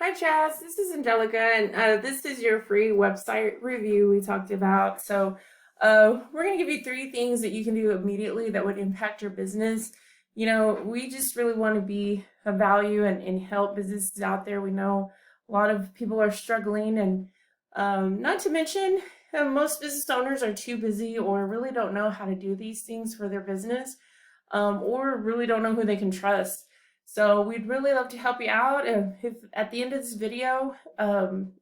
Hi, Chaz. This is Angelica, and this is your free website review we talked about. We're going to give you three things that you can do immediately that would impact your business. We just really want to be of value and help businesses out there. We know a lot of people are struggling, and not to mention, most business owners are too busy or really don't know how to do these things for their business, or really don't know who they can trust. So we'd really love to help you out. If at the end of this video,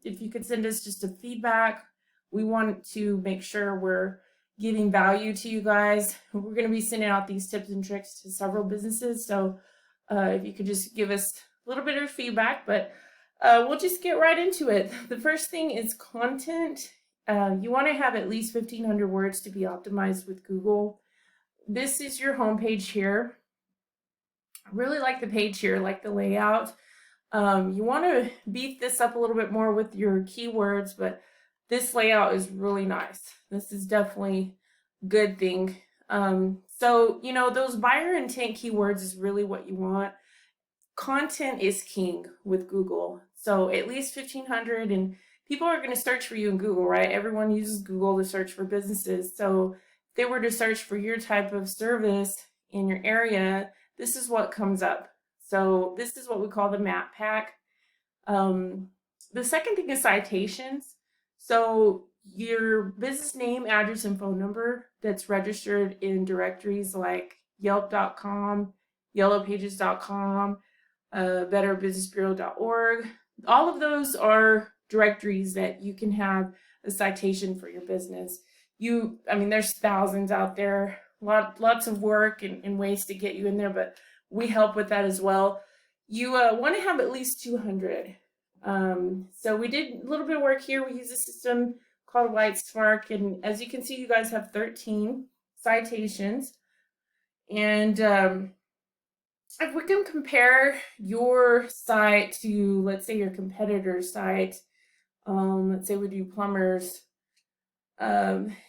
if you could send us just a feedback, we want to make sure we're giving value to you guys. We're going to be sending out these tips and tricks to several businesses. So if you could just give us a little bit of feedback, but we'll just get right into it. The first thing is content. You want to have at least 1,500 words to be optimized with Google. This is your homepage here. I really like the page here, like the layout. You want to beef this up a little bit more with your keywords, but this layout is really nice. This is definitely a good thing. Those buyer intent keywords is really what you want. Content is king with Google. So at least 1,500, and people are going to search for you in Google, right? Everyone uses Google to search for businesses. So if they were to search for your type of service in your area, this is what comes up. So this is what we call the map pack. The second thing is citations. So your business name, address, and phone number that's registered in directories like yelp.com, yellowpages.com, betterbusinessbureau.org. All of those are directories that you can have a citation for your business. There's thousands out there, lots of work and ways to get you in there, but we help with that as well. You want to have at least 200. So we did a little bit of work here. We use a system called Whitespark, and as you can see, you guys have 13 citations. And if we can compare your site to, let's say, your competitor's site, let's say we do plumbers.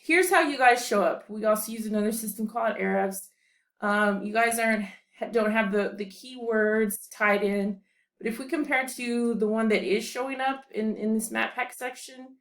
Here's how you guys show up. We also use another system called Ahrefs. You guys don't have the keywords tied in, but if we compare to the one that is showing up in this map pack section,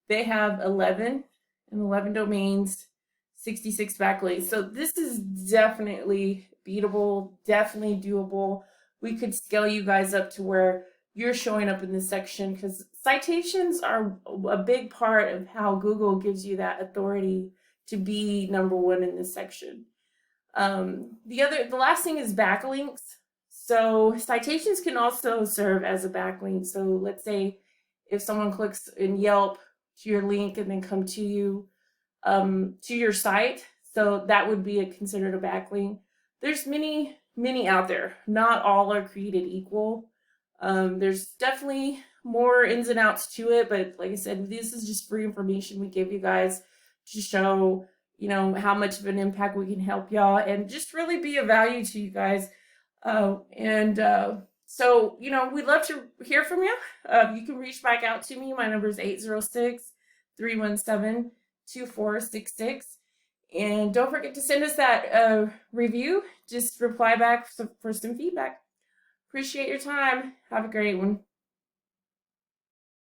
they have 11 domains, 66 backlinks. So this is definitely beatable, definitely doable. We could scale you guys up to where you're showing up in this section, because citations are a big part of how Google gives you that authority to be number one in this section. The last thing is backlinks. So citations can also serve as a backlink. So let's say if someone clicks in Yelp to your link and then come to you, to your site, so that would be considered a backlink. There's many out there. Not all are created equal. There's definitely more ins and outs to it, but like I said, this is just free information we give you guys to show, how much of an impact we can help y'all and just really be of value to you guys. We'd love to hear from you. You can reach back out to me. My number is 806-317-2466. And don't forget to send us that review. Just reply back for some feedback. Appreciate your time. Have a great one.